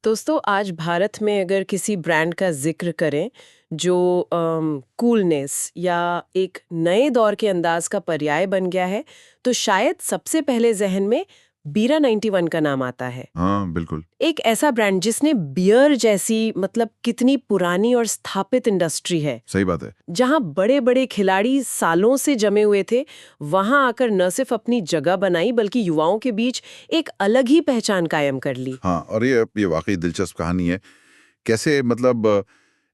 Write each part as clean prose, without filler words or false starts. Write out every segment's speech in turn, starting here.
दोस्तों आज भारत में अगर किसी ब्रांड का जिक्र करें जो कूलनेस या एक नए दौर के अंदाज का पर्याय बन गया है तो शायद सबसे पहले जहन में बीरा 91 का नाम आता है। हाँ बिल्कुल। एक ऐसा ब्रांड जिसने बियर जैसी मतलब कितनी पुरानी और स्थापित इंडस्ट्री है, सही बात है। जहां बड़े बड़े खिलाड़ी सालों से जमे हुए थे, वहां आकर न सिर्फ अपनी जगह बनाई बल्कि युवाओं के बीच एक अलग ही पहचान कायम कर ली। हाँ, और ये वाकई दिलचस्प कहानी है। कैसे मतलब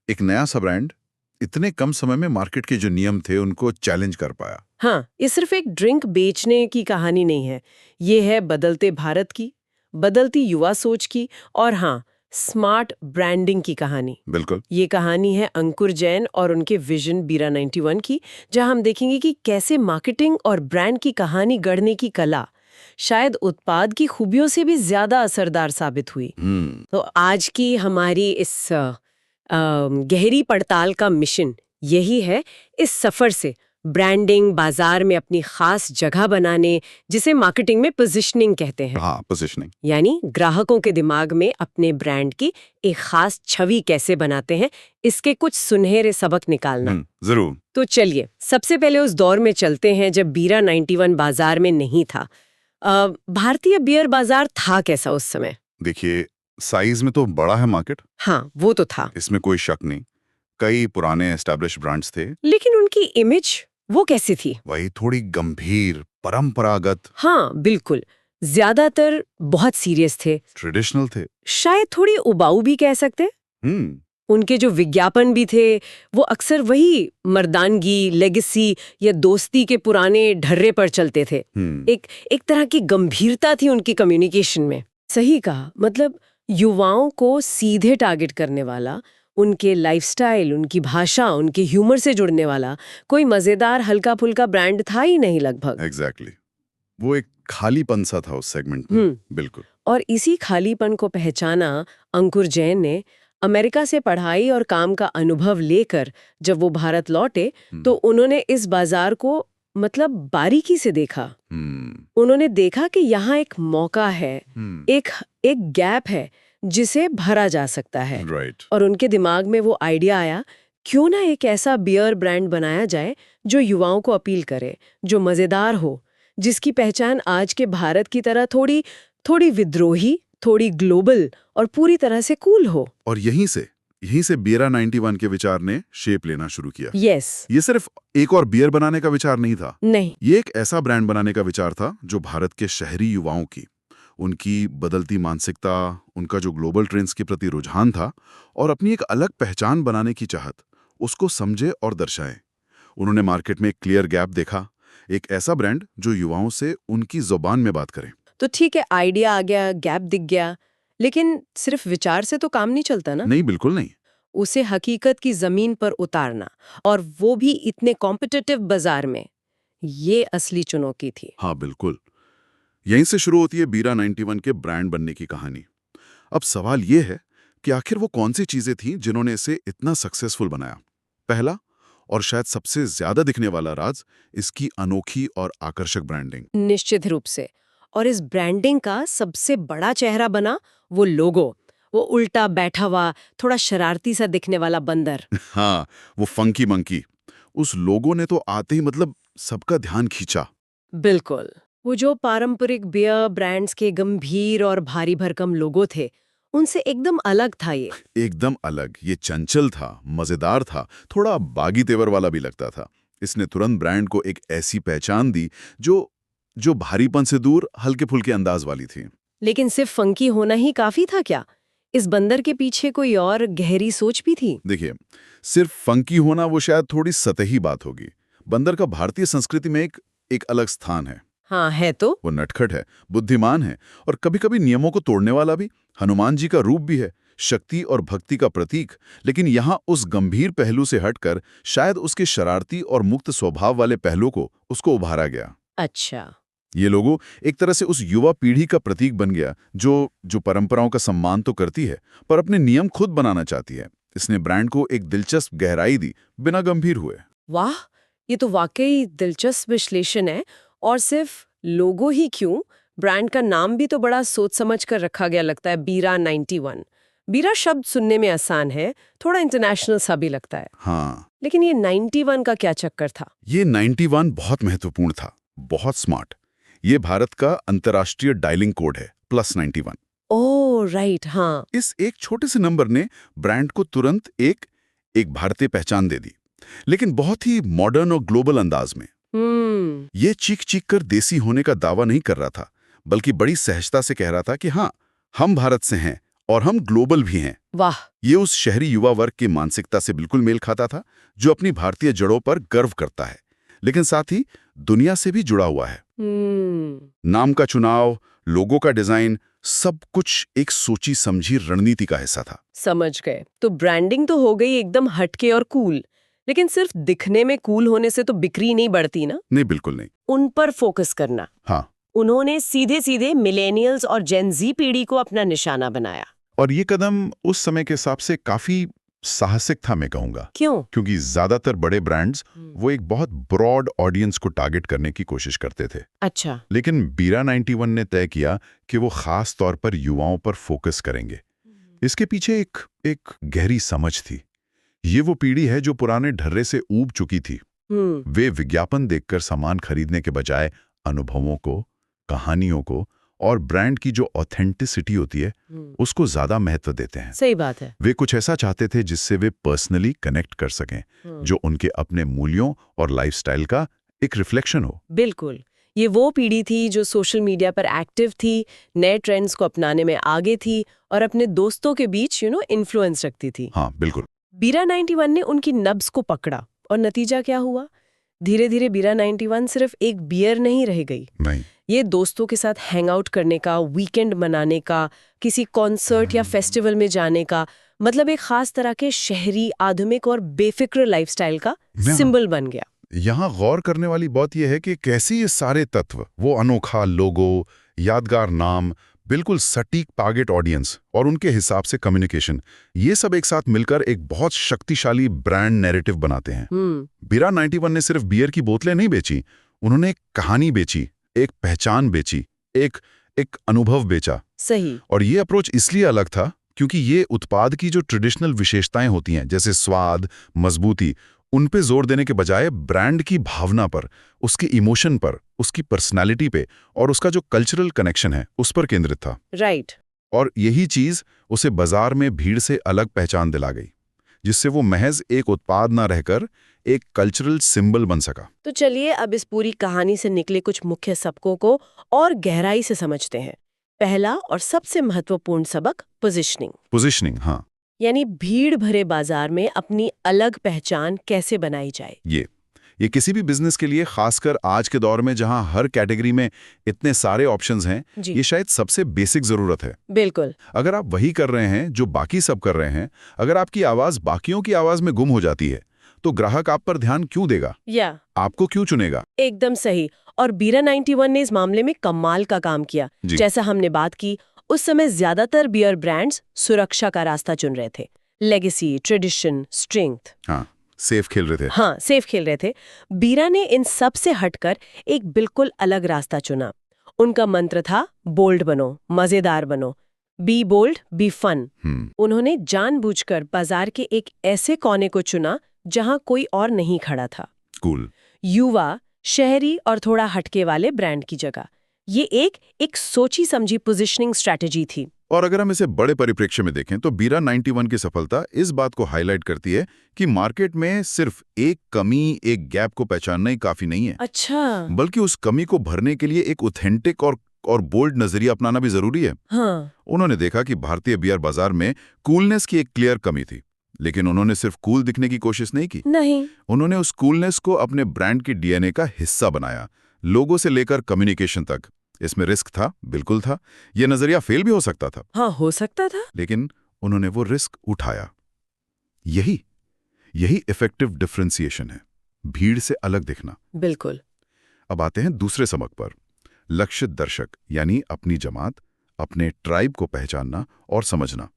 एक नया सा ब्रांड इतने कम समय में मार्केट के जो नियम थे उनको चैलेंज कर पाया। हाँ, ये सिर्फ एक ड्रिंक बेचने की कहानी नहीं है, ये है बदलते भारत की, बदलती युवा सोच की और हाँ, स्मार्ट ब्रांडिंग की कहानी। बिल्कुल। ये कहानी है अंकुर जैन और उनके विजन बीरा 91 की, जहां हम देखेंगे कि कैसे मार्केटिंग और ब्रांड की कहानी गढ़ने की कला शायद उत्पाद की खूबियों से भी ज्यादा असरदार साबित हुई। तो आज की हमारी इस गहरी पड़ताल का मिशन यही है, इस सफर से ब्रांडिंग, बाजार में अपनी खास जगह बनाने, जिसे मार्केटिंग में पोजीशनिंग कहते हैं, हाँ, पोजीशनिंग, यानी ग्राहकों के दिमाग में अपने ब्रांड की एक खास छवि कैसे बनाते हैं, इसके कुछ सुनहरे सबक निकालना। जरूर। तो चलिए सबसे पहले उस दौर में चलते हैं जब बीरा 91 बाजार में नहीं था। भारतीय बियर बाजार था कैसा उस समय? देखिए, साइज में तो बड़ा है मार्केट, हाँ, वो तो था, इसमें कोई शक नहीं। कई पुराने एस्टैब्लिश ब्रांड्स थे, लेकिन उनकी इमेज वो कैसी थी? वही थोड़ी गंभीर, परंपरागत, हाँ बिल्कुल, ज्यादातर बहुत सीरियस थे, ट्रेडिशनल थे। शायद थोड़ी उबाऊ भी कह सकते। उनके जो विज्ञापन भी थे वो अक्सर वही मर्दानगी, लेगेसी या दोस्ती के पुराने ढर्रे पर चलते थे। एक तरह की गंभीरता थी उनकी कम्युनिकेशन में। सही कहा, मतलब युवाओं को सीधे टारगेट करने वाला, उनके लाइफस्टाइल, उनकी भाषा, उनके ह्यूमर से जुड़ने वाला कोई मजेदार हल्का फुल्का ब्रांड था ही नहीं लगभग। एग्जैक्टली। वो एक खालीपन सा था उस सेगमेंट में। बिल्कुल। और इसी खालीपन को पहचाना अंकुर जैन ने। अमेरिका से पढ़ाई और काम का अनुभव लेकर जब वो भारत लौटे तो उन्होंने इस बाजार को मतलब बारीकी से देखा। उन्होंने देखा कि यहाँ एक मौका है, एक गैप है जिसे भरा जा सकता है। और उनके दिमाग में वो आइडिया आया, क्यों ना एक ऐसा बियर ब्रांड बनाया जाए जो युवाओं को अपील करे, जो मजेदार हो, जिसकी पहचान आज के भारत की तरह थोड़ी विद्रोही, थोड़ी ग्लोबल और पूरी तरह से कूल हो। और यहीं से बीरा 91 के विचार ने शेप लेना शुरू किया। ये सिर्फ एक और बियर बनाने का विचार नहीं था। नहीं, ये एक ऐसा ब्रांड बनाने का विचार था जो भारत के शहरी युवाओं की, उनकी बदलती मानसिकता, उनका जो ग्लोबल ट्रेंड्स के प्रति रुझान था और अपनी एक अलग पहचान बनाने की चाहत, उसको समझे और दर्शाए। उन्होंने मार्केट में एक क्लियर गैप देखा, एक ऐसा ब्रांड जो युवाओं से उनकी जुबान में बात करे। तो ठीक है, आइडिया आ गया, गैप दिख गया, लेकिन सिर्फ विचार से तो काम नहीं चलता ना। नहीं, बिल्कुल नहीं। उसे हकीकत की जमीन पर उतारना, और वो भी इतने कॉम्पिटिटिव बाजार में, ये असली चुनौती थी। हाँ बिल्कुल। यहीं से शुरू होती है बीरा 91 के ब्रांड बनने की कहानी। अब सवाल ये है कि आखिर वो कौन सी चीजें थीं जिन्होंने इसे इतना सक्सेसफुल बनाया। पहला और शायद सबसे ज्यादा दिखने वाला राज इसकी अनोखी और आकर्षक ब्रांडिंग। निश्चित रूप से। और इस ब्रांडिंग का सबसे बड़ा चेहरा बना वो लोगो, वो उल्टा बैठा हुआ, थोड़ा शरारती सा दिखने वाला बंदर। हाँ, वो फंकी मंकी। उस लोगों ने तो आते ही मतलब सबका ध्यान खींचा। बिल्कुल, वो जो पारंपरिक बियर ब्रांड्स के गंभीर और भारी भरकम लोगो थे, उनसे एकदम अलग था ये। एकदम अलग। ये चंचल था, मजेदार था, थोड़ा बागी तेवर वाला भी लगता था। इसने तुरंत ब्रांड को एक ऐसी पहचान दी जो भारीपन से दूर हल्के फुल्के अंदाज वाली थी। लेकिन सिर्फ फंकी होना ही काफी था क्या? इस बंदर के पीछे कोई और गहरी सोच भी थी। देखिए, सिर्फ फंकी होना वो शायद थोड़ी सतही बात होगी। बंदर का भारतीय संस्कृति में एक अलग स्थान है। हाँ, है तो। वो नटखट है, बुद्धिमान है और कभी-कभी नियमों को तोड़ने वाला भी। हनुमान जी का रूप भी है, शक्ति और भक्ति का प्रतीक। लेकिन यहाँ उस गंभीर पहलू से हटकर शायद उसके शरारती और मुक्त स्वभाव वाले पहलू को उसको उभारा गया। अच्छा। ये लोगों एक तरह से उस युवा पीढ़ी का प्रतीक बन गया जो परंपराओं का सम्मान तो करती है पर अपने नियम खुद बनाना चाहती है। इसने ब्रांड को एक दिलचस्प गहराई दी बिना गंभीर हुए। वाह, ये तो वाकई दिलचस्प विश्लेषण है। और सिर्फ लोगो ही क्यों, ब्रांड का नाम भी तो बड़ा सोच समझ कर रखा गया लगता है, बीरा 91। बीरा शब्द सुनने में आसान है, थोड़ा इंटरनेशनल सा भी लगता है, हाँ, लेकिन ये 91 का क्या चक्कर था? ये 91 बहुत महत्वपूर्ण था, बहुत स्मार्ट। ये भारत का अंतर्राष्ट्रीय डायलिंग कोड है, +91। ओह राइट, हाँ। इस एक छोटे से नंबर ने ब्रांड को तुरंत एक भारतीय पहचान दे दी, लेकिन बहुत ही मॉडर्न और ग्लोबल अंदाज में। ये चीख कर देसी होने का दावा नहीं कर रहा था, बल्कि बड़ी सहजता से कह रहा था कि हाँ, हम भारत से हैं और हम ग्लोबल भी हैं। वाह। ये उस शहरी युवा वर्ग की मानसिकता से बिल्कुल मेल खाता था, जो अपनी भारतीय जड़ों पर गर्व करता है, लेकिन साथ ही दुनिया से भी जुड़ा हुआ है। नाम का चुनाव, लोगो का डिजाइन, सब कुछ एक सोची समझी रणनीति का हिस्सा था। समझ गए। तो ब्रांडिंग तो हो गई एकदम हटके और कूल, लेकिन सिर्फ दिखने में कूल होने से तो बिक्री नहीं बढ़ती ना? नहीं, बिल्कुल नहीं। उन पर फोकस करना। हाँ, उन्होंने सीधे सीधे मिलेनियल्स और जेन जी पीढ़ी को अपना निशाना बनाया। और ये कदम उस समय के हिसाब से काफी साहसिक था, मैं कहूंगा। क्यों? क्योंकि ज्यादातर बड़े ब्रांड्स वो एक बहुत ब्रॉड ऑडियंस को टारगेट करने की कोशिश करते थे। अच्छा। लेकिन बीरा 91 ने तय किया कि वो खास तौर पर युवाओं पर फोकस करेंगे। इसके पीछे एक गहरी समझ थी। ये वो पीढ़ी है जो पुराने ढर्रे से ऊब चुकी थी। वे विज्ञापन देखकर सामान खरीदने के बजाय अनुभवों को, कहानियों को और ब्रांड की जो ऑथेंटिसिटी होती है उसको ज्यादा महत्व देते हैं। सही बात है। वे कुछ ऐसा चाहते थे जिससे वे पर्सनली कनेक्ट कर सकें, जो उनके अपने मूल्यों और लाइफस्टाइल का एक रिफ्लेक्शन हो। बिल्कुल। ये वो पीढ़ी थी जो सोशल मीडिया पर एक्टिव थी, नए ट्रेंड्स को अपनाने में आगे थी और अपने दोस्तों के बीच इन्फ्लुएंस रखती थी। हाँ, बिल्कुल। बीरा 91 ने उनकी नब्ज को पकड़ा और नतीजा क्या हुआ? धीरे धीरे बीरा 91 सिर्फ एक बियर नहीं रह गई। नहीं, ये दोस्तों के साथ हैंग आउट करने का, वीकेंड मनाने का, किसी कॉन्सर्ट या फेस्टिवल में जाने का, मतलब एक खास तरह के शहरी, आधुनिक और बेफिक्र लाइफस्टाइल का सिंबल बन गया। यहाँ गौर करने वाली बात यह है कि कैसे ये सारे तत्व, वो अनोखा लोगो, यादगार नाम, बिल्कुल सटीक टारगेट ऑडियंस और उनके हिसाब से कम्युनिकेशन, ये सब एक साथ मिलकर एक बहुत शक्तिशाली ब्रांड नैरेटिव बनाते हैं। बीरा 91 ने सिर्फ बियर की बोतलें नहीं बेची, उन्होंने एक कहानी बेची, एक पहचान बेची, एक अनुभव बेचा। सही। और ये अप्रोच इसलिए अलग था क्योंकि ये उत्पाद की जो ट्रेडिशनल विशेषताएं होती हैं, जैसे स्वाद, मजबूती, उन पे जोर देने के बजाय ब्रांड की भावना पर, उसके इमोशन पर, उसकी पर्सनालिटी पे और उसका जो कल्चरल कनेक्शन है उस पर केंद्रित था। राइट। और यही चीज उसे बाजार में भीड़ से अलग पहचान दिला गई, जिससे वो महज एक उत्पाद ना रहकर एक कल्चरल सिंबल बन सका। तो चलिए अब इस पूरी कहानी से निकले कुछ मुख्य सबकों को और गहराई से समझते हैं। पहला और सबसे महत्वपूर्ण सबक, पोजीशनिंग। पोजीशनिंग, हाँ। यानी भीड़ भरे बाजार में अपनी अलग पहचान कैसे बनाई जाए। ये किसी भी बिजनेस के लिए, खासकर आज के दौर में जहां हर कैटेगरी में इतने सारे ऑप्शंस हैं, ये शायद सबसे बेसिक जरूरत है। बिल्कुल। अगर आप वही कर रहे हैं जो बाकी सब कर रहे हैं, अगर आपकी आवाज बाकियों की आवाज में गुम हो जाती है, तो ग्राहक आप पर ध्यान क्यों देगा या आपको क्यों चुनेगा? एकदम सही। और बीरा 91 ने इस मामले में कमाल का काम किया। जैसा हमने बात की, उस समय ज्यादातर बियर ब्रांड्स सुरक्षा का रास्ता चुन रहे थे, लेगेसी, ट्रेडिशन, स्ट्रेंथ। हाँ, सेफ खेल रहे थे। हाँ, सेफ खेल रहे थे। बीरा ने इन सब से हटकर एक बिल्कुल अलग रास्ता चुना। उनका मंत्र था, बोल्ड बनो, मजेदार बनो, बी बोल्ड, बी फन। उन्होंने जानबूझकर बाजार के एक ऐसे कोने को चुना जहां कोई और नहीं खड़ा था। कूल। युवा, शहरी और थोड़ा हटके वाले ब्रांड की जगह। ये एक सोची समझी पोजीशनिंग स्ट्रैटेजी थी। और अगर हम इसे बड़े परिप्रेक्ष्य में देखें तो बीरा 91 की सफलता इस बात को हाईलाइट करती है कि मार्केट में सिर्फ एक कमी, एक गैप को पहचानना ही काफी नहीं है। अच्छा। बल्कि उस कमी को भरने के लिए एक ऑथेंटिक और बोल्ड नजरिया अपनाना भी जरूरी है। हाँ। उन्होंने देखा कि भारतीय बियर बाजार में कूलनेस की एक क्लियर कमी थी, लेकिन उन्होंने सिर्फ कूल दिखने की कोशिश नहीं की। नहीं। उन्होंने उस कूलनेस को अपने ब्रांड की डीएनए का हिस्सा बनाया, लोगो से लेकर कम्युनिकेशन तक। इसमें रिस्क था, बिल्कुल था। यह नजरिया फेल भी हो सकता था। हाँ, हो सकता था। लेकिन उन्होंने वो रिस्क उठाया। यही इफेक्टिव डिफरेंशिएशन है, भीड़ से अलग दिखना। बिल्कुल। अब आते हैं दूसरे सबक पर, लक्षित दर्शक, यानी अपनी जमात, अपने ट्राइब को पहचानना और समझना।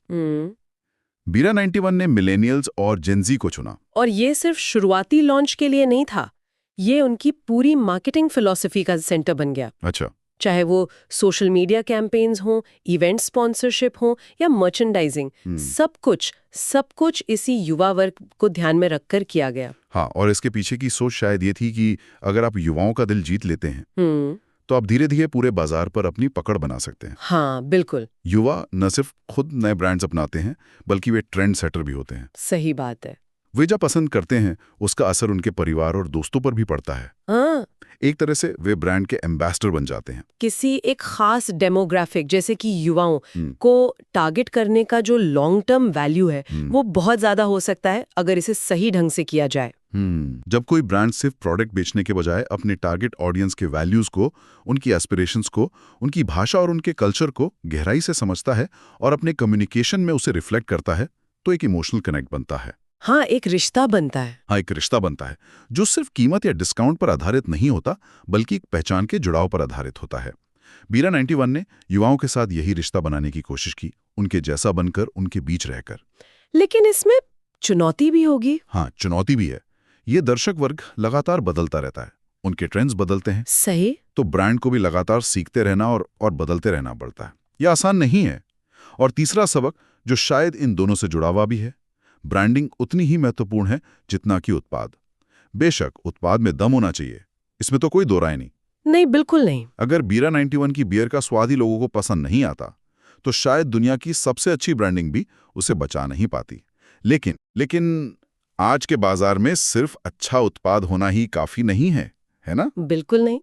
बीरा 91 ने मिलेनियल्स और जेनजी को चुना। और ये सिर्फ शुरुआती लॉन्च के लिए नहीं था, ये उनकी पूरी मार्केटिंग फिलॉसफी का सेंटर बन गया। अच्छा। चाहे वो सोशल मीडिया कैंपेन्स हों, इवेंट स्पॉन्सरशिप हो या मर्चेंडाइजिंग, सब कुछ इसी युवा वर्ग को ध्यान में रखकर किया गया। हाँ, और इसके पीछे की सोच शायद ये थी कि अगर आप युवाओं का दिल जीत लेते हैं तो आप धीरे धीरे पूरे बाजार पर अपनी पकड़ बना सकते हैं। हाँ, बिल्कुल। युवा न सिर्फ खुद नए ब्रांड्स अपनाते हैं बल्कि वे ट्रेंड सेटर भी होते हैं। सही बात है। वे जो पसंद करते हैं उसका असर उनके परिवार और दोस्तों पर भी पड़ता है। हाँ, एक तरह से वे ब्रांड के एम्बेसडर बन जाते हैं। किसी एक खास डेमोग्राफिक जैसे कि युवाओं को टारगेट करने का जो लॉन्ग टर्म वैल्यू है वो बहुत ज्यादा हो सकता है अगर इसे सही ढंग से किया जाए। जब कोई ब्रांड सिर्फ प्रोडक्ट बेचने के बजाय अपने टारगेट ऑडियंस के वैल्यूज को, उनकी एस्पिरेशंस को, उनकी भाषा और उनके कल्चर को गहराई से समझता है और अपने कम्युनिकेशन में उसे रिफ्लेक्ट करता है तो एक इमोशनल कनेक्ट बनता है। हाँ, एक रिश्ता बनता है। हाँ, एक रिश्ता बनता है जो सिर्फ कीमत या डिस्काउंट पर आधारित नहीं होता बल्कि एक पहचान के जुड़ाव पर आधारित होता है। बीरा 91 ने युवाओं के साथ यही रिश्ता बनाने की कोशिश की, उनके जैसा बनकर, उनके बीच रहकर। लेकिन इसमें चुनौती भी होगी। हाँ, चुनौती भी है। ये दर्शक वर्ग लगातार बदलता रहता है, उनके ट्रेंड्स बदलते हैं। सही। तो ब्रांड को भी लगातार सीखते रहना और बदलते रहना पड़ता है। यह आसान नहीं है। और तीसरा सबक जो शायद इन दोनों से जुड़ा हुआ भी है, ब्रांडिंग उतनी ही महत्वपूर्ण है जितना कि उत्पाद। बेशक उत्पाद में दम होना चाहिए, इसमें तो कोई दो राय नहीं। नहीं, बिल्कुल नहीं। अगर बीरा 91 की बियर का स्वाद ही लोगों को पसंद नहीं आता तो शायद दुनिया की सबसे अच्छी ब्रांडिंग भी उसे बचा नहीं पाती। लेकिन आज के बाजार में सिर्फ अच्छा उत्पाद होना ही काफी नहीं है, है ना? बिल्कुल नहीं।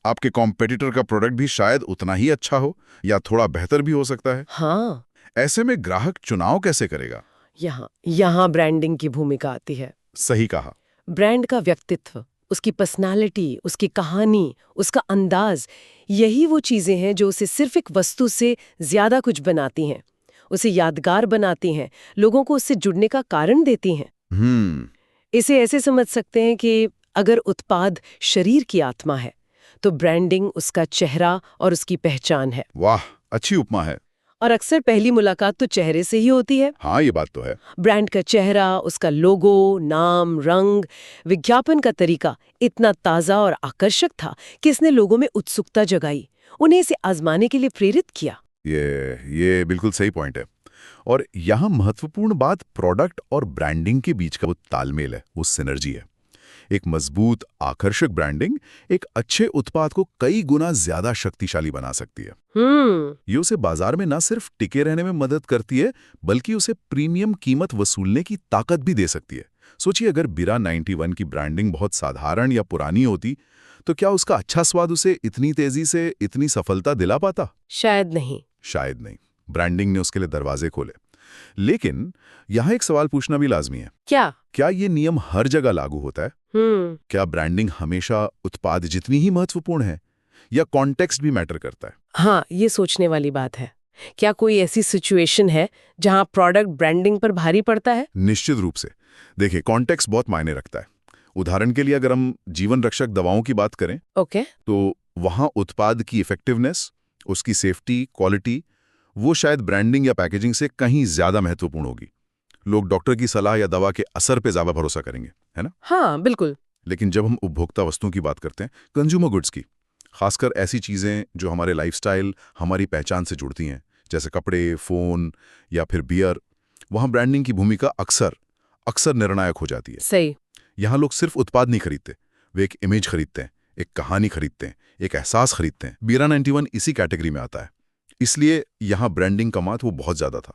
आपके कॉम्पिटिटर का प्रोडक्ट भी शायद उतना ही अच्छा हो या थोड़ा बेहतर भी हो सकता है। हाँ, ऐसे में ग्राहक चुनाव कैसे करेगा? यहाँ ब्रांडिंग की भूमिका आती है। सही कहा। ब्रांड का व्यक्तित्व, उसकी पर्सनालिटी, उसकी कहानी, उसका अंदाज, यही वो चीजें हैं जो उसे सिर्फ एक वस्तु से ज्यादा कुछ बनाती हैं, उसे यादगार बनाती हैं, लोगों को उससे जुड़ने का कारण देती हैं। इसे ऐसे समझ सकते हैं कि अगर उत्पाद शरीर की आत्मा है तो ब्रांडिंग उसका चेहरा और उसकी पहचान है। वाह, अच्छी उपमा है। और अक्सर पहली मुलाकात तो चेहरे से ही होती है। हाँ, ये बात तो है। ब्रांड का चेहरा, उसका लोगो, नाम, रंग, विज्ञापन का तरीका इतना ताज़ा और आकर्षक था कि इसने लोगों में उत्सुकता जगाई, उन्हें इसे आजमाने के लिए प्रेरित किया। ये बिल्कुल सही पॉइंट है। और यहाँ महत्वपूर्ण बात प्रोडक्ट और ब्रांडिंग के बीच का वो तालमेल है, वो सिनर्जी है। एक मजबूत, आकर्षक ब्रांडिंग एक अच्छे उत्पाद को कई गुना ज्यादा शक्तिशाली बना सकती है। ये उसे बाजार में न सिर्फ टिके रहने में मदद करती है बल्कि उसे प्रीमियम कीमत वसूलने की ताकत भी दे सकती है। सोचिए, अगर बीरा 91 की ब्रांडिंग बहुत साधारण या पुरानी होती तो क्या उसका अच्छा स्वाद उसे इतनी तेजी से इतनी सफलता दिला पाता? शायद नहीं। ब्रांडिंग ने उसके लिए दरवाजे खोले। लेकिन यहाँ एक सवाल पूछना भी लाजमी है। क्या ये नियम हर जगह लागू होता है? क्या ब्रांडिंग हमेशा उत्पाद जितनी ही महत्वपूर्ण है या कॉन्टेक्स्ट भी मैटर करता है? हाँ, ये सोचने वाली बात है। क्या कोई ऐसी सिचुएशन है जहाँ प्रोडक्ट ब्रांडिंग पर भारी पड़ता है? निश्चित रूप से। देखिए, कॉन्टेक्स्ट बहुत मायने रखता है। उदाहरण के लिए अगर हम जीवन रक्षक दवाओं की बात करें तो वहाँ उत्पाद की इफेक्टिवनेस, उसकी सेफ्टी, क्वालिटी, वो शायद ब्रांडिंग या पैकेजिंग से कहीं ज्यादा महत्वपूर्ण होगी। लोग डॉक्टर की सलाह या दवा के असर पे ज्यादा भरोसा करेंगे, है ना? हाँ, बिल्कुल। लेकिन जब हम उपभोक्ता वस्तुओं की बात करते हैं, कंज्यूमर गुड्स की, खासकर ऐसी चीजें जो हमारे लाइफस्टाइल, हमारी पहचान से जुड़ती हैं, जैसे कपड़े, फोन या फिर बियर, वहां ब्रांडिंग की भूमिका अक्सर निर्णायक हो जाती है। सही। यहाँ लोग सिर्फ उत्पाद नहीं खरीदते, वे एक इमेज खरीदते हैं, एक कहानी खरीदते हैं, एक एहसास खरीदते हैं। बीरा 91 इसी कैटेगरी में आता है, इसलिए यहाँ ब्रांडिंग का महत्व बहुत ज्यादा था।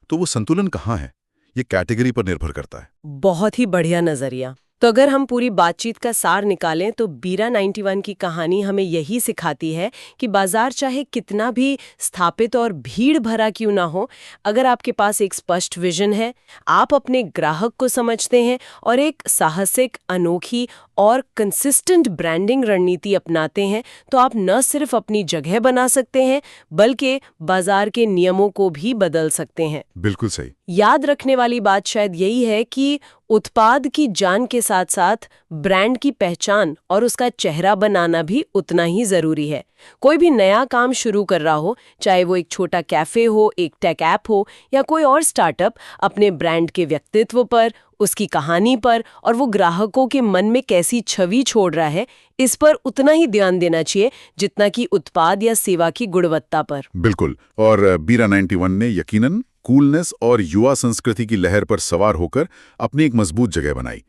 तो वो संतुलन कहाँ है, ये कैटेगरी पर निर्भर करता है। बहुत ही बढ़िया नजरिया। तो अगर हम पूरी बातचीत का सार निकालें तो बीरा 91 की कहानी हमें यही सिखाती है कि बाजार चाहे कितना भी स्थापित और भीड़ भरा क्यों ना हो, अगर आपके पास एक स्पष्ट विजन है, आप अपने ग्राहक को समझते हैं और एक साहसिक, अनोखी और कंसिस्टेंट ब्रांडिंग रणनीति अपनाते हैं, तो आप न सिर्फ अपनी जगह बना सकते हैं बल्कि बाजार के नियमों को भी बदल सकते हैं। बिल्कुल सही। याद रखने वाली बात शायद यही है कि उत्पाद की जान के साथ साथ ब्रांड की पहचान और उसका चेहरा बनाना भी उतना ही जरूरी है। कोई भी नया काम शुरू कर रहा हो, चाहे वो एक छोटा कैफे हो, एक टेक ऐप हो या कोई और स्टार्टअप, अपने ब्रांड के व्यक्तित्व पर, उसकी कहानी पर और वो ग्राहकों के मन में कैसी छवि छोड़ रहा है, इस पर उतना ही ध्यान देना चाहिए जितना कि उत्पाद या सेवा की गुणवत्ता पर। बिल्कुल। और बीरा 91 ने यकीनन कूलनेस और युवा संस्कृति की लहर पर सवार होकर अपनी एक मजबूत जगह बनाई।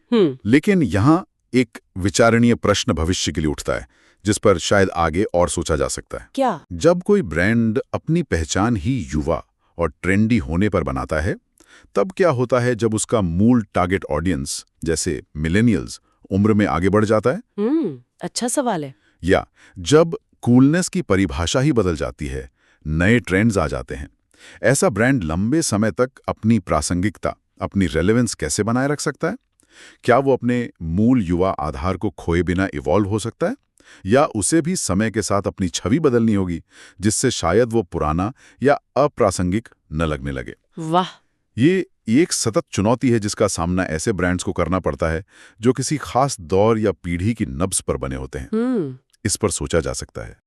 लेकिन यहाँ एक विचारणीय प्रश्न भविष्य के लिए उठता है, जिस पर शायद आगे और सोचा जा सकता है। क्या? जब कोई ब्रांड अपनी पहचान ही युवा और ट्रेंडी होने पर बनाता है, तब क्या होता है जब उसका मूल टारगेट ऑडियंस जैसे मिलेनियल्स उम्र में आगे बढ़ जाता है? अच्छा सवाल है। या जब कूलनेस की परिभाषा ही बदल जाती है, नए ट्रेंड्स आ जाते हैं, ऐसा ब्रांड लंबे समय तक अपनी प्रासंगिकता, अपनी रेलेवेंस कैसे बनाए रख सकता है? क्या वो अपने मूल युवा आधार को खोए बिना इवॉल्व हो सकता है, या उसे भी समय के साथ अपनी छवि बदलनी होगी, जिससे शायद वो पुराना या अप्रासंगिक न लगने लगे? वाह, ये एक सतत चुनौती है जिसका सामना ऐसे ब्रांड्स को करना पड़ता है जो किसी खास दौर या पीढ़ी की नब्ज पर बने होते हैं। इस पर सोचा जा सकता है।